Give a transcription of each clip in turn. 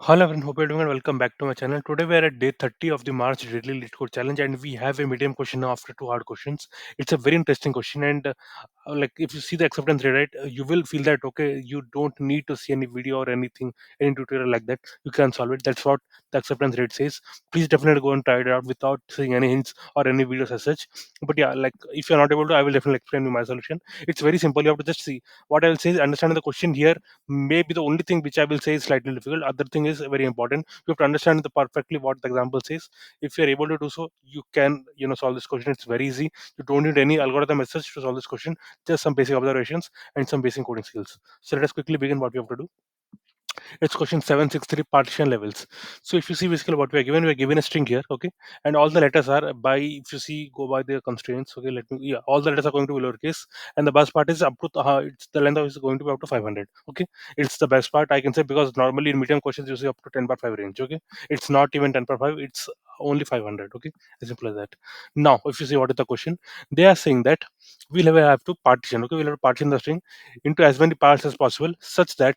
Hello everyone, hope you're doing and welcome back to my channel. Today we are at day 30 of the March Daily LeetCode Challenge and we have a medium question now after two hard questions. It's a very interesting question and like if you see the acceptance rate, right, you will feel that okay, you don't need to see any video or anything, any tutorial like that. You can solve it. That's what the acceptance rate says. Please definitely go and try it out without seeing any hints or any videos as such. But yeah, like if you're not able to, I will definitely explain you my solution. It's very simple. You have to just see what I will say is understanding the question here. Maybe the only thing which I will say is slightly difficult. Other thing is very important. You have to understand the perfectly what the example says. If you are able to do so, you can solve this question. It's very easy. You don't need any algorithm as such to solve this question. Just some basic observations and some basic coding skills. So let us quickly begin what we have to do. It's question 763 partition levels. So if you see basically what we are given a string here, okay, and all the letters are by, if you see, go by the constraints, okay, let me, yeah, all the letters are going to be lowercase, and the best part is up to it's the length of is going to be up to 500, okay. It's the best part I can say, because normally in medium questions you see up to 10/5 range, okay. It's not even 10/5, it's only 500, okay, as simple as that. Now if you see what is the question, they are saying that we'll have to partition, okay, we'll have to partition the string into as many parts as possible, such that,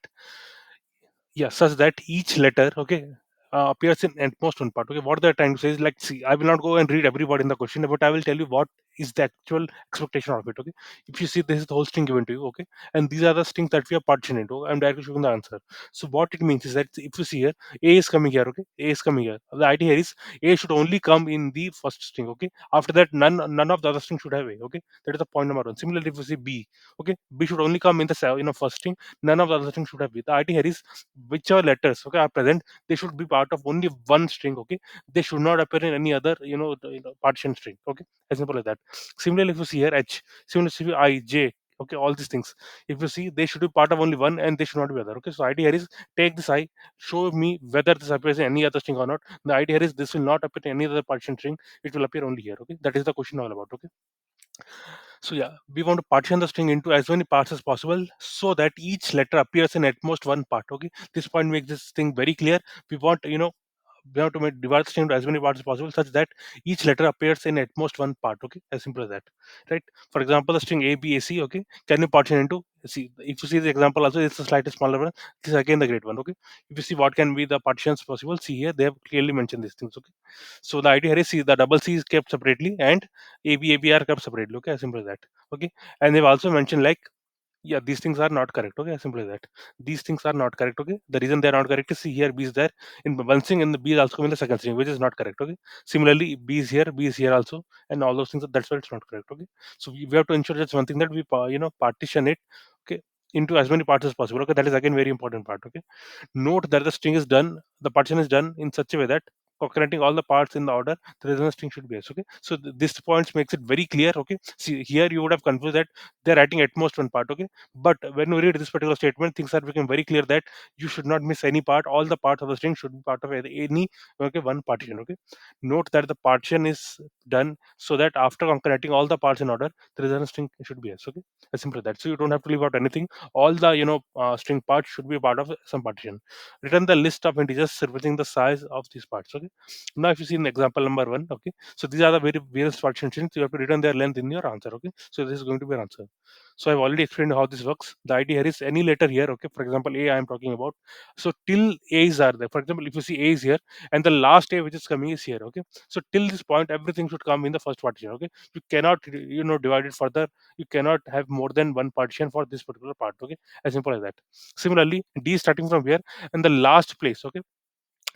yeah, such that each letter, okay, appears in at most one part. Okay, what they're trying to say is, like, see, I will not go and read every word in the question, but I will tell you what is the actual expectation of it. Okay, if you see, this is the whole string given to you. Okay, and these are the strings that we have partitioned into. I'm directly showing the answer. So what it means is that if you see here, A is coming here. Okay, A is coming here. The idea here is A should only come in the first string. Okay, after that, none of the other strings should have A. Okay, that is the point number one. Similarly, if you see B, okay, B should only come in the first string. None of the other strings should have B. The idea here is whichever letters, okay, are present, they should be part of only one string. Okay, they should not appear in any other partition string. Okay, as simple as that. Similarly, if you see here H, similarly I, J, okay, all these things, if you see, they should be part of only one and they should not be other. Okay, so idea here is, take this I, show me whether this appears in any other string or not. The idea here is, this will not appear in any other partition string, it will appear only here. Okay, that is the question all about. Okay, so yeah, we want to partition the string into as many parts as possible, so that each letter appears in at most one part. Okay, this point makes this thing very clear. We want, we have to divide the string into as many parts as possible, such that each letter appears in at most one part. Okay, as simple as that, right? For example, the string A, B, A, C, okay, can you partition into, see, if you see the example also, it's a slightly smaller one. This is again the great one. Okay, if you see what can be the partitions possible, see here, they have clearly mentioned these things. Okay, so the idea here is, see, the double C is kept separately and AB are kept separately. Okay, as simple as that. Okay, and they've also mentioned, like, yeah, these things are not correct. Okay, as simple as that. These things are not correct. Okay, the reason they're not correct is, see here, B is there in one string and the B is also in the second string, which is not correct. Okay, similarly, B is here also, and all those things, that's why it's not correct. Okay, so we have to ensure just one thing, that we partition it, okay, into as many parts as possible. Okay, that is again very important part. Okay, note that the string is done, the partition is done in such a way that connecting all the parts in the order, the resonance string should be S. Okay, so this points makes it very clear. Okay, see here, you would have confused that they're writing at most one part. Okay, but when you read this particular statement, things are becoming very clear that you should not miss any part. All the parts of the string should be part of any, okay, one partition. Okay, note that the partition is done so that after connecting all the parts in order, the resonance string should be S. Okay, as simple as that. So you don't have to leave out anything. All the string parts should be part of some partition. Return the list of integers representing the size of these parts. Okay, now if you see in example number one, okay, so these are the various partition strings. You have to return their length in your answer. Okay, so this is going to be an answer. So I've already explained how this works. The idea here is, any letter here, okay, for example A I am talking about, so till A's are there. For example, if you see A is here and the last A which is coming is here. Okay, so till this point, everything should come in the first partition. Okay, you cannot divide it further. You cannot have more than one partition for this particular part. Okay, as simple as that. Similarly, D is starting from here and the last place, okay,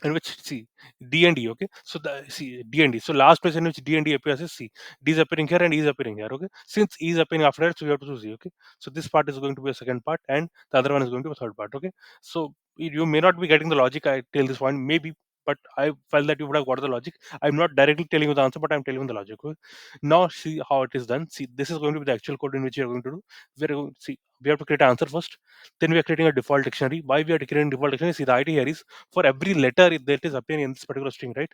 in which, see, D and D, okay, so the, see, D and D, so last place in which D and D appears is C. D is appearing here and E is appearing here. Okay, since E is appearing after that, so we have to choose E. Okay, so this part is going to be a second part and the other one is going to be a third part. Okay, so you may not be getting the logic I till this point, maybe, but I felt that you would have got the logic. I'm not directly telling you the answer, but I'm telling you the logic. Okay? Now see how it is done. See, this is going to be the actual code in which you're going to do. We're going, see, we have to create an answer first, then we are creating a default dictionary. Why we are creating default dictionary? See, the idea here is, for every letter that is appearing in this particular string, right?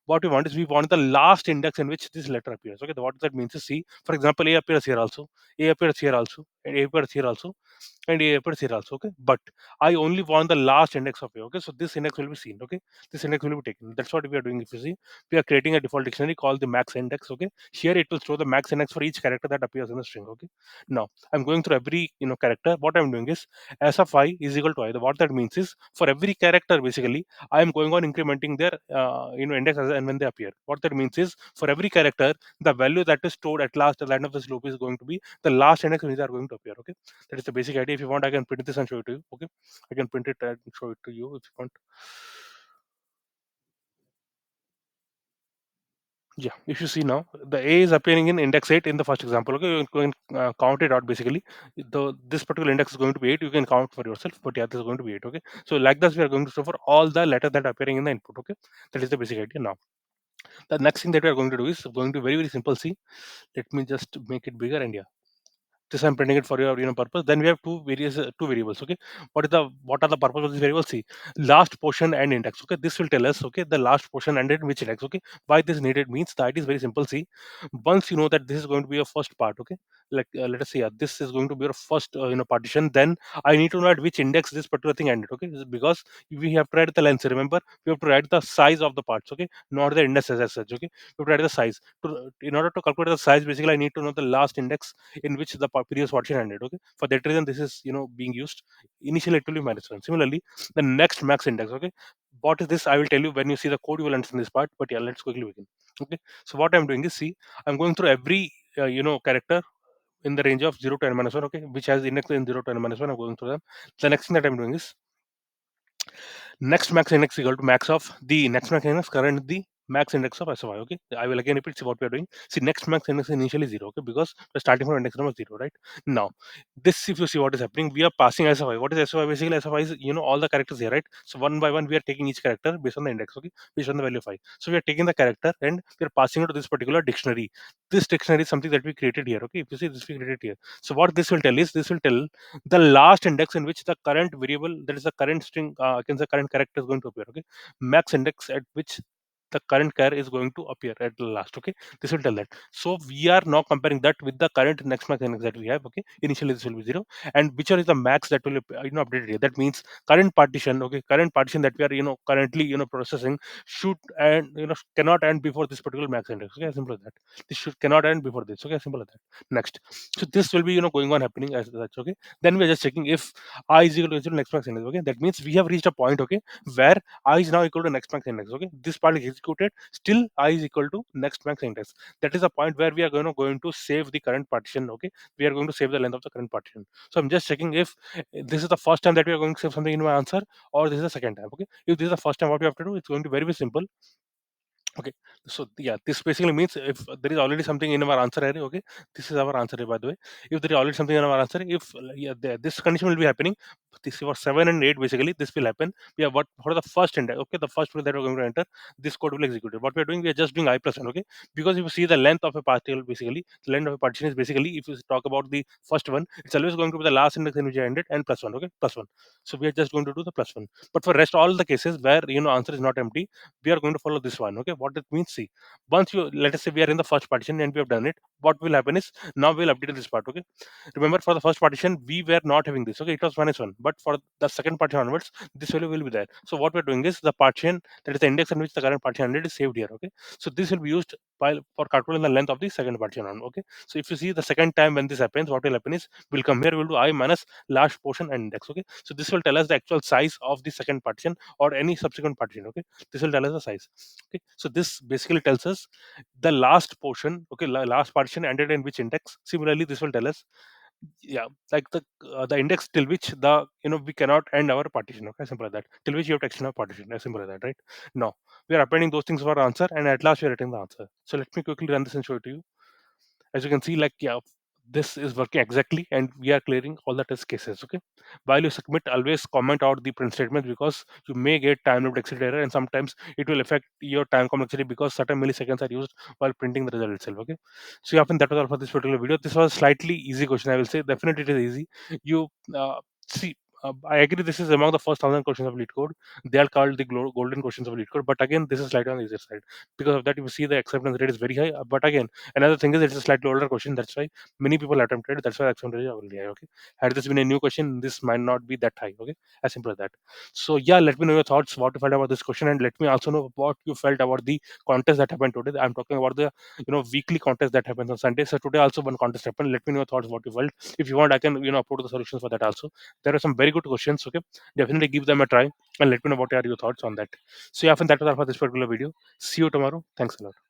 What we want is, we want the last index in which this letter appears. Okay, what that means is, see, for example, A appears here also, A appears here also, and A appears here also, and A appears here also. Okay, but I only want the last index of A. Okay, so this index will be seen. Okay, this index will be taken. That's what we are doing. If you see, we are creating a default dictionary called the max index. Okay, here it will show the max index for each character that appears in the string. Okay, now I'm going through every character, what I'm doing is s of I is equal to I. What that means is for every character basically I am going on incrementing their index as and when they appear. What that means is for every character the value that is stored at last at the end of this loop is going to be the last index which are going to appear. Okay, that is the basic idea. If you want, I can print this and show it to you. Okay, I can print it and show it to you if you want. Yeah, if you see now, the A is appearing in index 8 in the first example. Okay, you can count it out basically. This particular index is going to be 8. You can count for yourself, but yeah, this is going to be 8. Okay, so like this, we are going to show for all the letters that are appearing in the input. Okay, that is the basic idea. Now, the next thing that we are going to do is going to very very simple. See, let me just make it bigger and yeah, this I'm printing it for your purpose. Then we have two variables. Okay, what are the purpose of this variable? See, last portion and index. Okay, this will tell us, okay, the last portion and in which index. Okay, why this needed means that is very simple. See, once you know that this is going to be your first part. Okay, like let us say this is going to be your first partition, then I need to know at which index this particular thing ended. Okay, because we have to write the length. Remember, we have to write the size of the parts. Okay, not the indices as such. Okay, we have to write the size. In order to calculate the size, basically I need to know the last index in which the previous partition ended. Okay, for that reason this is being used. Initially it will be -1. Similarly, the next max index. Okay, what is this? I will tell you when you see the code. You will understand this part. But yeah, let's quickly begin. Okay, so what I'm doing is, see, I'm going through every character in the range of 0 to n-1. Okay, which has index in 0 to n-1. I'm going through them. The next thing that I'm doing is next max index equal to max of the next max index current the max index of SY. Okay, I will again repeat. See what we are doing. See, next max index is initially 0. Okay, because we're starting from index number 0, right? Now, this, if you see what is happening, we are passing SY. What is SY? Basically, SY is all the characters here, right? So one by one, we are taking each character based on the index. Okay, based on the value of I. So we are taking the character and we are passing it to this particular dictionary. This dictionary is something that we created here. Okay, if you see this, we created here. So what this will tell is, this will tell the last index in which the current variable, that is the current string, against the current character is going to appear. Okay, max index at which the current char is going to appear at the last. Okay, this will tell that. So we are now comparing that with the current next max index that we have. Okay, initially this will be 0, and which one is the max that will updated here. That means current partition. Okay, current partition that we are currently processing should and cannot end before this particular max index. Okay, as simple as that. This should cannot end before this. Okay, as simple as that. Next, so this will be going on happening as such. Okay, then we are just checking if I is equal to next max index. Okay, that means we have reached a point. Okay, where I is now equal to next max index. Okay, this part is executed. Still, I is equal to next max index. That is the point where we are going to save the current partition. Okay, we are going to save the length of the current partition. So I'm just checking if this is the first time that we are going to save something in my answer, or this is the second time. Okay, if this is the first time, what we have to do, it's going to be very, very simple. Okay, so yeah, this basically means if there is already something in our answer array. Okay, this is our answer array, by the way. If there is already something in our answer, if yeah, this condition will be happening. This for 7 and 8, basically this will happen. We have what for the first index. Okay, the first one that we're going to enter, this code will execute it. What we are doing, we are just doing I+1. Okay, because if you see the length of a particle, basically the length of a partition is basically, if you talk about the first one, it's always going to be the last index in which I ended and +1. Okay, +1. So we are just going to do the +1. But for rest all the cases where answer is not empty, we are going to follow this one. Okay, what it means, see, once you, let us say we are in the first partition and we have done it, what will happen is now we'll update this part. Okay, remember for the first partition we were not having this. Okay, it was -1, but for the second partition onwards this value will be there. So what we're doing is the partition, that is the index in which the current partition ended, is saved here. Okay, so this will be used while for calculating the length of the second partition on. Okay, so if you see the second time when this happens, what will happen is we'll come here, we'll do I minus last portion and index. Okay, so this will tell us the actual size of the second partition or any subsequent partition. Okay, this will tell us the size. Okay, so this basically tells us the last portion. Okay, last partition ended in which index. Similarly, this will tell us, yeah, like the index till which the we cannot end our partition. Okay, simple as that. Till which you have to extend our partition, as simple as that, right? Now we are appending those things for our answer, and at last we are writing the answer. So let me quickly run this and show it to you. As you can see, like, yeah, this is working exactly, and we are clearing all the test cases. Okay, while you submit, always comment out the print statement, because you may get time loop exit error, and sometimes it will affect your time complexity because certain milliseconds are used while printing the result itself. Okay, so yeah, that was all for this particular video. This was slightly easy question, I will say. Definitely it is easy. You see, I agree. This is among the first 1,000 questions of LeetCode. They are called the golden questions of LeetCode. But again, this is slightly on the easier side. Because of that, you see the acceptance rate is very high. But again, another thing is it's a slightly older question. That's why many people attempted. That's why the acceptance rate is very high. Okay. Had this been a new question, this might not be that high. Okay. As simple as that. So yeah, let me know your thoughts, what you felt about this question, and let me also know what you felt about the contest that happened today. I'm talking about the weekly contest that happens on Sunday. So today also one contest happened. Let me know your thoughts, what you felt. If you want, I can upload the solutions for that also. There are some very good questions. Okay, definitely give them a try and let me know what are your thoughts on that. So yeah, friends, that was all for this particular video. See you tomorrow. Thanks a lot.